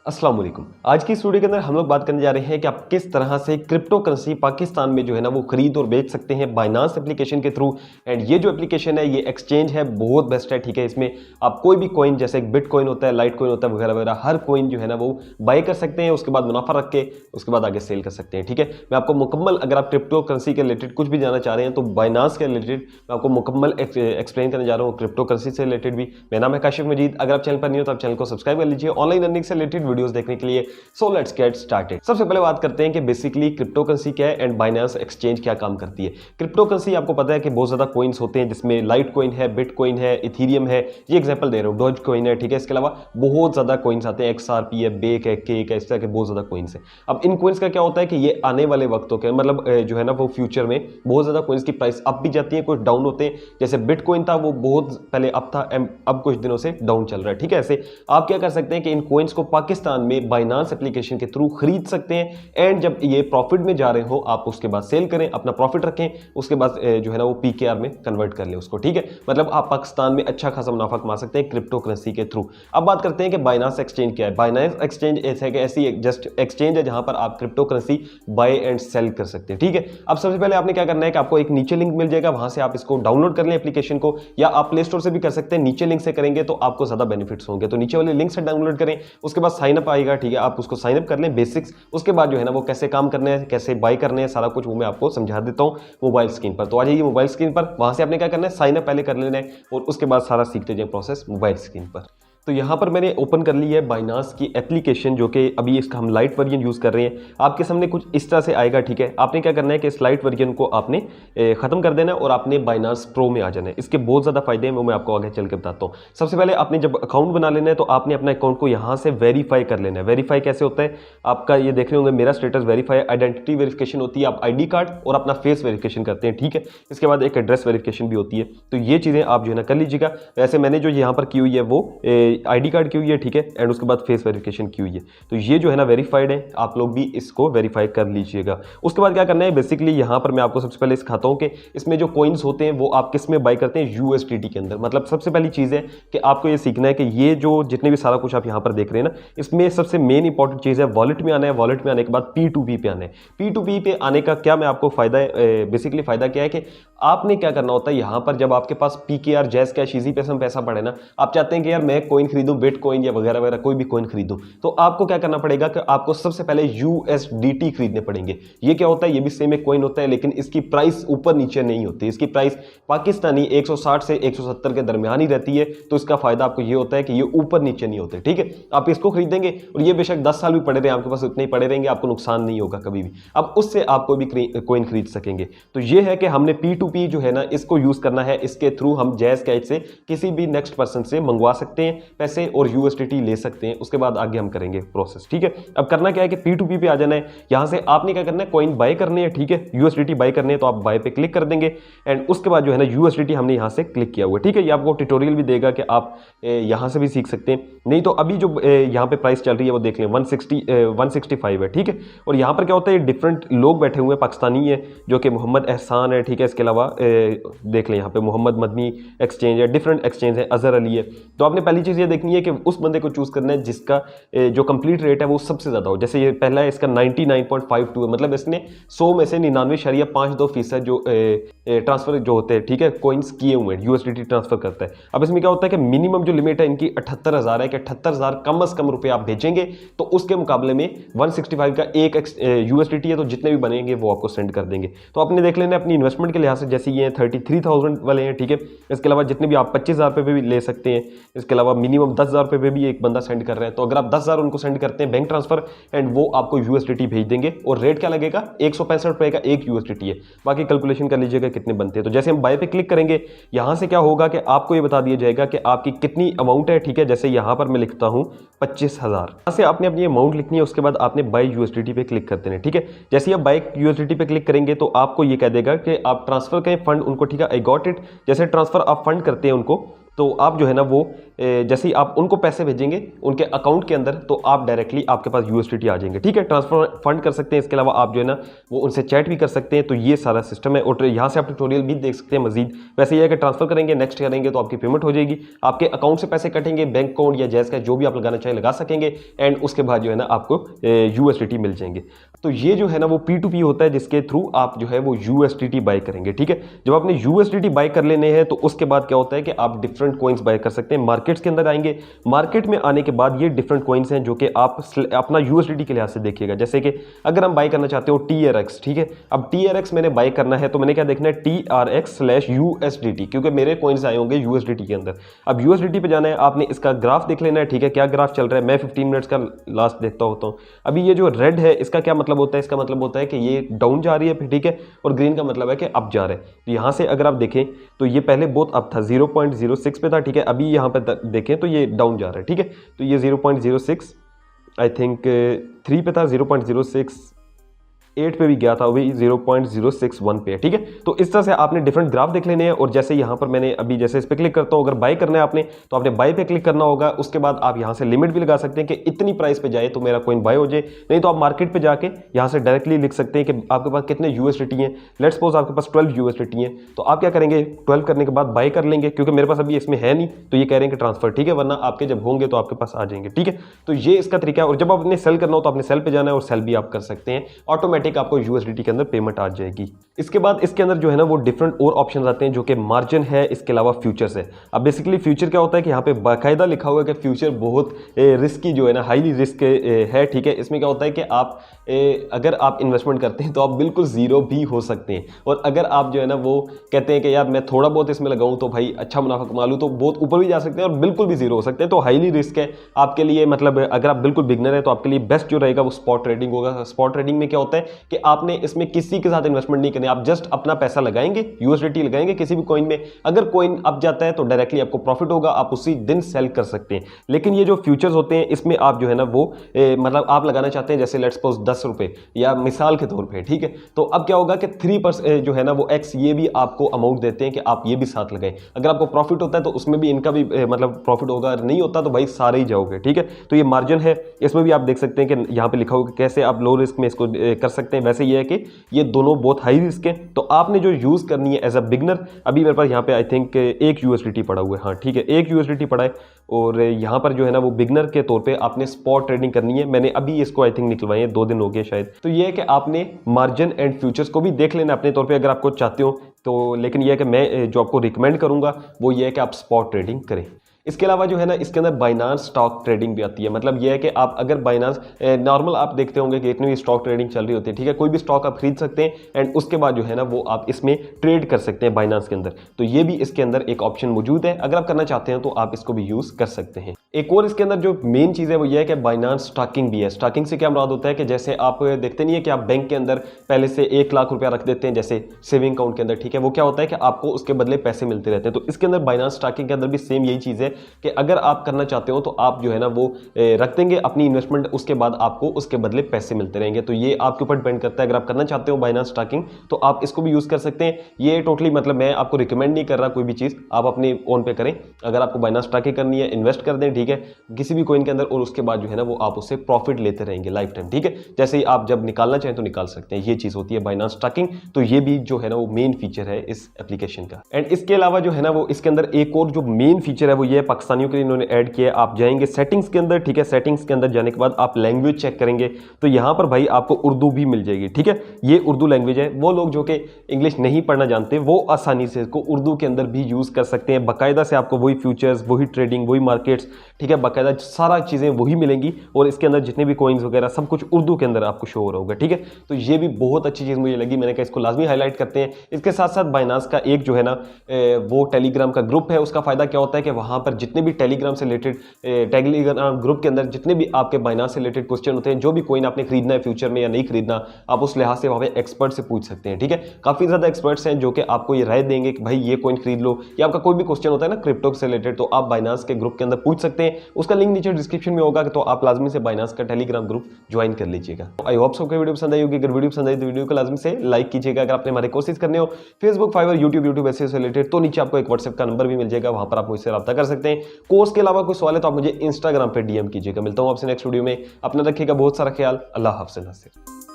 अस्सलाम वालेकुम। आज की इस वीडियो के अंदर हम लोग बात करने जा रहे हैं कि आप किस तरह से क्रिप्टो करेंसी पाकिस्तान में जो है ना वो खरीद और बेच सकते हैं बाइनांस एप्लीकेशन के थ्रू। एंड ये जो एप्लीकेशन है ये एक्सचेंज है, बहुत बेस्ट है। ठीक है, इसमें आप कोई भी कॉइन जैसे एक बिटकॉइन होता है, लाइट कॉइन होता है वगैरह वगैरह, हर कॉइन जो है ना वो बाय कर सकते हैं, उसके बाद मुनाफा रख के उसके बाद आगे सेल कर सकते हैं। ठीक है, मैं आपको मुकम्मल, अगर आप क्रिप्टो करेंसी के रिलेटेड कुछ भी जानना चाह रहे हैं तो बाइनांस के रिलेटेड मैं आपको मुकम्मल एक्सप्लेन करने जा रहा हूँ, क्रिप्टो करेंसी से रिलेटेड भी। मेरा नाम है काशिफ मजीद। अगर आप चैनल पर नहीं हो तो आप चैनल को सब्सक्राइब कर लीजिए ऑनलाइन अर्निंग से रिलेटेड वीडियोस देखने के लिए। So let's get started. सबसे पहले बात करते हैं कि बेसिकली क्रिप्टो करेंसी क्या है एंड बाइनांस एक्सचेंज क्या काम करती है। क्रिप्टो करेंसी आपको पता है कि बहुत ज्यादा कॉइन्स होते हैं, जिसमें लाइट कॉइन है, बिटकॉइन है, इथीरियम है, ये एग्जांपल दे रहा हूं, डॉज कॉइन है। ठीक है, इसके अलावा बहुत ज्यादा कॉइन्स आते हैं, XRP है, बेक है, केक है, इस तरह के बहुत ज्यादा कॉइन्स है। अब इन कॉइन्स का क्या होता है कि ये आने वाले वक्तों के मतलब जो है ना वो फ्यूचर में बहुत ज्यादा कॉइन्स की प्राइस अप भी जाती है, कुछ डाउन होते हैं। जैसे बिटकॉइन था वो बहुत पहले अप था, अब कुछ दिनों से डाउन चल रहा है। ठीक है, ऐसे आप क्या कर सकते हैं कि इन कॉइन्स को पाकिस्तान में बाइनांस एप्लीकेशन के थ्रू खरीद सकते हैं। एंड जब ये प्रॉफिट में जा रहे हो आप उसके बाद सेल करें, अपना प्रॉफिट रखें, उसके बाद जो है ना वो PKR में कन्वर्ट कर लें उसको। ठीक है, मतलब आप पाकिस्तान में अच्छा खासा मुनाफा कमा सकते हैं क्रिप्टो करेंसी के थ्रू। अब बात करते हैं कि बाइनांस एक्सचेंज क्या है। बाइनांस एक्सचेंज ऐसा है कि ऐसी जस्ट एक्सचेंज है जहां पर आप cryptocurrency buy and sell कर सकते हैं। ठीक है, अब सबसे पहले आपने क्या करना है कि आपको एक नीचे लिंक मिल जाएगा, वहां से आप इसको डाउनलोड कर लें एप्लीकेशन को, या आप प्ले स्टोर से भी कर सकते हैं। नीचे लिंक से करेंगे तो आपको ज्यादा बेनिफिट्स होंगे, तो नीचे वाले लिंक से डाउनलोड करें, उसके बाद साइन अप आएगा। ठीक है, आप उसको साइन अप कर लें बेसिक्स, उसके बाद जो है ना वो कैसे काम करने हैं, कैसे बाय करने हैं, सारा कुछ वो मैं आपको समझा देता हूं मोबाइल स्क्रीन पर। तो आ जाइए मोबाइल स्क्रीन पर, वहां से आपने क्या करना है, साइन अप पहले कर लेना है और उसके बाद सारा सीखते जाए प्रोसेस मोबाइल स्क्रीन पर। तो यहाँ पर मैंने ओपन कर ली है बाइनांस की एप्लीकेशन, जो कि अभी इसका हम लाइट वर्जन यूज़ कर रहे हैं। आपके सामने कुछ इस तरह से आएगा। ठीक है, आपने क्या करना है कि इस लाइट वर्जन को आपने ख़त्म कर देना है और आपने बाइनांस प्रो में आ जाना है। इसके बहुत ज़्यादा फायदे हैं, वो मैं आपको आगे चल के बताता हूँ। सबसे पहले आपने जब अकाउंट बना लेना है तो आपने अपना अकाउंट को यहाँ से वेरीफाई कर लेना है। वेरीफाई कैसे होता है, आपका ये देख रहे होंगे मेरा स्टेटस वेरीफाई, आइडेंटिटी वेरिफिकेशन होती है, आप ID कार्ड और अपना फेस वेरिफिकेशन करते हैं। ठीक है, इसके बाद एक एड्रेस वेरिफिकेशन भी होती है। तो ये चीज़ें आप जो है ना कर लीजिएगा। वैसे मैंने जो यहाँ पर की हुई है वो ID कार्ड की हुई है। ठीक है, एंड उसके बाद फेस वेरिफिकेशन की हुई है। तो ये जो है ना वेरीफाइड है, आप लोग भी इसको वेरीफाई कर लीजिएगा। उसके बाद क्या करना है, बेसिकली यहाँ पर मैं आपको सबसे पहले सिखाता हूँ कि इसमें जो कॉइन्स होते हैं वो आप किस में बाय करते हैं, USDT के अंदर। मतलब सबसे पहली चीज़ है कि आपको ये सीखना है कि ये जो जितने भी सारा कुछ आप यहाँ पर देख रहे हैं ना, इसमें सबसे मेन इंपॉर्टेंट चीज़ है वॉलेट में आना है। वॉलेट में आने के बाद P2P पे आना है। P2P पे आने का क्या मैं आपको फायदा है, बेसिकली फायदा क्या है कि आपने क्या करना होता है, यहाँ पर जब आपके पास PKR जैस कैश इजी पे पैसा पड़े ना, आप चाहते हैं कि यार मैं कॉइन खरीदूं, बिटकॉइन या वगैरह वगैरह कोई भी कॉइन खरीदूं, तो आपको क्या करना पड़ेगा कि आपको सबसे पहले USDT खरीदने पड़ेंगे। ये क्या होता है, ये भी सेम एक कॉइन होता है, लेकिन इसकी प्राइस ऊपर नीचे नहीं होती। इसकी प्राइस पाकिस्तानी 160 से 170 के दरमियान ही रहती है। तो इसका फायदा आपको ये होता है कि ये ऊपर नीचे नहीं होते। ठीक है, आप इसको खरीदेंगे और ये बेशक 10 साल भी पड़े रहे, आपके पास उतने ही पड़े रहेंगे, आपको नुकसान नहीं होगा कभी भी। अब उससे आप कोई भी कॉइन खरीद सकेंगे। तो ये है कि हमने P2P जो है ना इसको यूज करना है। इसके थ्रू हम जैज कैश से किसी भी नेक्स्ट पर्सन से मंगवा सकते हैं पैसे और USDT ले सकते हैं। उसके बाद आगे हम करेंगे प्रोसेस। ठीक है, अब करना क्या है कि P2P पे आ जाना है। यहां से आपने क्या करना है, कॉइन बाय करने हैं। ठीक है, USDT बाय करने हैं तो आप बाय पे क्लिक कर देंगे एंड उसके बाद जो है ना USDT हमने यहां से क्लिक किया हुआ है। ठीक है, ये आपको ट्यूटोरियल भी देगा कि आप यहां से भी सीख सकते हैं। नहीं तो अभी जो यहां पे प्राइस चल रही है वो देख लें, 165 है। ठीक है, और यहां पर क्या होता है, डिफरेंट लोग बैठे हुए हैं, पाकिस्तानी है जो कि मोहम्मद एहसान है। ठीक है, इसके अलावा देख लें यहाँ पे मोहम्मद मदनी एक्सचेंज है, डिफरेंट एक्सचेंज है, अजहर अली है। तो आपने पहली चीज़ ये देखनी है कि उस बंदे को चूज करना है जिसका जो कंप्लीट रेट है वो सबसे ज़्यादा हो। जैसे ये पहला है, इसका 99.52 है, मतलब इसने 100 में से 99.52% जो ट्रांसफर जो होते हैं, ठीक है, कॉइन्स किए हुए हैं, USDT ट्रांसफर करता है। अब इसमें क्या होता है कि मिनिमम जो लिमिट है इनकी 78,000 है कि 78,000 कम से कम रुपए आप भेजेंगे तो उसके मुकाबले में 165 का एक USDT है, तो जितने भी बनेंगे वो आपको सेंड कर देंगे। तो आपने देख लेना अपनी इन्वेस्टमेंट के लिहाज से, जैसे ये 33,000 वाले हैं। ठीक है, इसके अलावा जितने भी आप 25,000 पे भी ले सकते हैं। इसके अलावा मिनिमम 10,000 पे भी एक बंदा सेंड कर रहा है, तो अगर आप 10,000 उनको सेंड करते हैं बैंक ट्रांसफर एंड वो आपको USDT भेज देंगे। और रेट क्या लगेगा, 165 रुपए का एक USDT है। बाकी कैलकुलेशन कर लीजिएगा कितने बनते हैं। तो जैसे हम बाय पे क्लिक करेंगे, यहां से क्या होगा कि आपको ये बता दिया जाएगा कि आपकी कितनी अमाउंट है। ठीक है, जैसे यहां पर मैं लिखता हूं 25,000, यहां से आपने अपनी अमाउंट लिखनी है, उसके बाद आपने बाय USDT पे क्लिक कर देना है। ठीक है, जैसे आप बाय USDT पे क्लिक करेंगे तो आपको ये कह देगा कि आप ट्रांसफर करें फंड उनको। ठीक है, आई गॉट इट। जैसे ट्रांसफर आप फंड करते हैं उनको, तो आप जो है ना वो जैसे ही आप उनको पैसे भेजेंगे उनके अकाउंट के अंदर, तो आप डायरेक्टली आपके पास USDT आ जाएंगे, ठीक है। ट्रांसफर फंड कर सकते हैं, इसके अलावा आप जो है ना वो उनसे चैट भी कर सकते हैं। तो ये सारा सिस्टम है और यहाँ से आप ट्यूटोरियल भी देख सकते हैं मजीद। वैसे ये है कि ट्रांसफर करेंगे, नेक्स्ट करेंगे तो आपकी पेमेंट हो जाएगी, आपके अकाउंट से पैसे कटेंगे, बैंक अकाउंट या जैस का जो भी आप लगाना चाहे लगा सकेंगे, एंड उसके बाद जो है ना आपको USDT मिल जाएंगे। तो ये जो है ना वो P2P होता है, जिसके थ्रू आप जो है वो USDT बाय करेंगे, ठीक है। जब आपने USDT बाय कर लेने हैं तो उसके बाद क्या होता है कि आप डिफरेंट कॉइन्स बाय कर सकते हैं, मार्केट्स के अंदर आएंगे। मार्केट में आने के बाद ये डिफरेंट कॉइन्स हैं जो कि आप अपना USDT के लिहाज से देखिएगा। जैसे कि अगर हम बाय करना चाहते हो TRX, ठीक है। अब TRX मैंने बाय करना है तो मैंने क्या देखना है, TRX/USDT, क्योंकि मेरे कॉइन्स आए होंगे USDT के अंदर। अब USDT पे जाना है, आपने इसका ग्राफ देख लेना है, ठीक है, क्या ग्राफ चल रहा है। मैं 15 मिनट्स का लास्ट देखता होता हूँ। अभी ये जो रेड है इसका क्या मतलब होता है, इसका मतलब होता है कि ये डाउन जा रही है, ठीक है, और ग्रीन का मतलब है कि अप जा रहा है। तो यहाँ से अगर आप देखें तो ये पहले बहुत अप था, 0.06 पे था, ठीक है। अभी यहाँ पे देखें तो ये डाउन जा रहा है, ठीक है। तो ये 0.06 आई थिंक 3 पे था, 0.068 पे भी गया था, वही 0.061 पे है, ठीक है। तो इस तरह से आपने डिफरेंट ग्राफ देख लेने हैं। और जैसे यहाँ पर मैंने अभी जैसे इस पर क्लिक करता हूँ, अगर बाय करना है आपने तो आपने बाय पे क्लिक करना होगा। उसके बाद आप यहाँ से लिमिट भी लगा सकते हैं कि इतनी प्राइस पे जाए तो मेरा कॉइन बाय हो जाए, नहीं तो आप मार्केट पे जाके यहाँ से डायरेक्टली लिख सकते हैं कि आपके पास कितने USDT हैं। लेट्स सपोज आपके पास 12 USDT हैं, तो आप क्या करेंगे, 12 करने के बाद बाय कर लेंगे, क्योंकि मेरे पास अभी इसमें है नहीं तो ये कह रहे हैं कि ट्रांसफर, ठीक है, वरना आपके जब होंगे तो आपके पास आ जाएंगे, ठीक है। तो ये इसका तरीका है। और जब आपने सेल करना हो तो आपने सेल पे जाना है और सेल भी आप कर सकते हैं, ऑटोमेटिक आपको USDT के अंदर पेमेंट आ जाएगी। इसके बाद इसके अंदर जो है ना वो डिफरेंट और ऑप्शंस आते हैं, जो कि मार्जिन है, इसके अलावा फ्यूचर्स है। अब बेसिकली फ्यूचर क्या होता है कि यहाँ पे बाकायदा लिखा हुआ है कि फ्यूचर बहुत रिस्की जो है ना, हाईली रिस्क है, ठीक है। इसमें क्या होता है कि आप अगर आप इन्वेस्टमेंट करते हैं तो आप बिल्कुल जीरो भी हो सकते हैं, और अगर आप जो है ना वो कहते हैं कि यार मैं थोड़ा बहुत इसमें लगाऊं तो भाई अच्छा मुनाफा कमा लूं, तो बहुत ऊपर भी जा सकते हैं और बिल्कुल भी जीरो हो सकते हैं। तो हाईली रिस्क है आपके लिए। मतलब अगर आप बिल्कुल बिगनर है तो आपके लिए बेस्ट जो रहेगा वो स्पॉट ट्रेडिंग होगा। स्पॉट ट्रेडिंग में क्या होता है कि आपने इसमें किसी के साथ इन्वेस्टमेंट नहीं करनी, आप जस्ट अपना पैसा लगाएंगे, USDT लगाएंगे किसी भी कॉइन में, अगर कॉइन अप जाता है तो डायरेक्टली आपको प्रॉफिट होगा, आप उसी दिन सेल कर सकते हैं। लेकिन ये जो फ्यूचर्स होते हैं इसमें आप जो है ना वो मतलब आप लगाना चाहते हैं जैसे लेट्स सपोज 10 रुपए या मिसाल के तौर पे, ठीक है। तो अब क्या होगा कि 3% जो है ना वो X ये भी आपको अमाउंट देते हैं कि आप ये भी साथ लगाएं। अगर आपको प्रॉफिट होता है तो उसमें भी इनका भी मतलब प्रॉफिट होगा, नहीं होता तो भाई सारे ही जाओगे, ठीक है। तो ये मार्जिन है, इसमें भी आप देख सकते हैं कि यहाँ पे लिखा होगा कैसे आप लो रिस्क में इसको कर सकते हैं। वैसे ये है कि ये दोनों बहुत हाई रिस्क है, तो आपने जो यूज करनी है एज अ बिगनर, अभी मेरे पास यहाँ पे आई थिंक 1 USDT पड़ा हुआ है, हाँ ठीक है, 1 USDT पड़ा है। और यहाँ पर जो है ना वो बिगनर के तौर पे आपने स्पॉट ट्रेडिंग करनी है। मैंने अभी इसको आई थिंक निकलवाए हैं, 2 दिन हो गए शायद। तो ये है कि आपने मार्जिन एंड फ्यूचर्स को भी देख लेना अपने तौर पे अगर आपको चाहते हो तो। लेकिन ये है कि मैं जो आपको रिकमेंड करूंगा वो ये है कि आप स्पॉट ट्रेडिंग करें। इसके अलावा जो है ना इसके अंदर बाइनांस स्टॉक ट्रेडिंग भी आती है। मतलब ये है कि आप अगर बाइनांस नॉर्मल आप देखते होंगे कि इतनी भी स्टॉक ट्रेडिंग चल रही होती है, ठीक है, कोई भी स्टॉक आप खरीद सकते हैं एंड उसके बाद जो है ना वो आप इसमें ट्रेड कर सकते हैं बाइनांस के अंदर। तो ये भी इसके अंदर एक ऑप्शन मौजूद है, अगर आप करना चाहते हैं तो आप इसको भी यूज कर सकते हैं। एक और इसके अंदर जो मेन चीज है वो ये है कि बाइनांस स्टॉकिंग भी है। स्टॉकिंग से क्या मुराद होता है कि जैसे आप देखते नहीं है कि आप बैंक के अंदर पहले से 1 लाख रुपया रख देते हैं जैसे सेविंग अकाउंट के अंदर, ठीक है, वो क्या होता है कि आपको उसके बदले पैसे मिलते रहते हैं। तो इसके अंदर बाइनांस स्टॉकिंग के अंदर भी सेम यही चीज है कि अगर आप करना चाहते हो तो आप जो है ना वो रख देंगे अपनी इन्वेस्टमेंट, उसके बाद आपको उसके बदले पैसे मिलते रहेंगे। तो ये आपके ऊपर डिपेंड करता है, अगर आप करना चाहते हो बाइनांस स्टॉकिंग तो आप इसको भी यूज कर सकते हैं। ये टोटली मतलब मैं आपको रिकमेंड नहीं कर रहा कोई भी चीज, आप अपने ओन पे करें। अगर आपको बाइनांस स्टॉकिंग करनी है इन्वेस्ट कर दें, ठीक है, किसी भी कॉइन के अंदर, और उसके बाद जो है ना वो आप उससे प्रॉफिट लेते रहेंगे लाइफ टाइम, ठीक है। जैसे ही आप जब निकालना चाहें तो निकाल सकते हैं, ये चीज होती है बाइनांस स्टॉकिंग। तो ये भी जो है ना वो मेन फीचर है इस एप्लीकेशन का। एंड इसके अलावा जो है ना वो इसके अंदर एक और जो मेन फीचर है वो ये पाकिस्तानियों के लिए इन्होंने ऐड किया है। आप जाएंगे सेटिंग्स के अंदर, ठीक है, सेटिंग्स के अंदर जाने के बाद आप लैंग्वेज चेक करेंगे तो यहां पर भाई आपको उर्दू भी मिल जाएगी, ठीक है। ये उर्दू लैंग्वेज है, वो लोग जो कि इंग्लिश नहीं पढ़ना जानते वो आसानी से इसको उर्दू के अंदर भी यूज कर सकते हैं। बाकायदा से आपको वही फ्यूचर्स, वही ट्रेडिंग, वही मार्केट्स, ठीक है, बाकायदा सारा चीजें वही मिलेंगी और इसके अंदर जितने भी कॉइन्स वगैरह सब कुछ उर्दू के अंदर आपको शो हो रहा होगा, ठीक है। तो ये भी बहुत अच्छी चीज मुझे लगी, मैंने कहा इसको लाजमी हाईलाइट करते हैं। इसके साथ साथ बाइनांस का एक जो है ना वो टेलीग्राम का ग्रुप है। उसका फायदा क्या होता है कि वहां पर जितने भी टेलीग्राम से रिलेटेड टेलीग्राम ग्रुप के अंदर जितने भी आपके बाइनांस से रिलेटेड क्वेश्चन होते हैं, जो भी कॉइन आपने खरीदना है फ्यूचर में या नहीं खरीदना, आप उस लिहाज से वहां पे एक्सपर्ट से पूछ सकते हैं, ठीक है। काफी ज्यादा एक्सपर्ट्स हैं जो कि आपको ये राय देंगे कि भाई ये कॉइन खरीद लो, या आपका कोई भी क्वेश्चन होता है ना क्रिप्टो से रिलेटेड तो आप बाइनांस के ग्रुप के अंदर पूछ सकते हैं। उसका लिंक नीचे डिस्क्रिप्शन में होगा, तो आप लाजमी से बाइनांस का टेलीग्राम ग्रुप ज्वाइन कर लीजिएगा। आई होप सबको वीडियो पसंद आई होगी। अगर वीडियो पसंद आई तो वीडियो को लाजमी से लाइक कीजिएगा। अगर आपने हमारे कोर्सेज करने हो फेसबुक, फाइवर, यूट्यूब ऐसे से रिलेटेड तो नीचे आपको एक व्हाट्सएप का नंबर भी मिल जाएगा, वहां पर आप मुझसे रब्ता कर सकते हैं। सकते हैं। कोर्स के अलावा कोई सवाल है तो आप मुझे इंस्टाग्राम पे डीएम कीजिएगा। मिलता हूं आपसे नेक्स्ट वीडियो में। अपना रखिएगा बहुत सारा ख्याल। अल्लाह हाफ़िज़।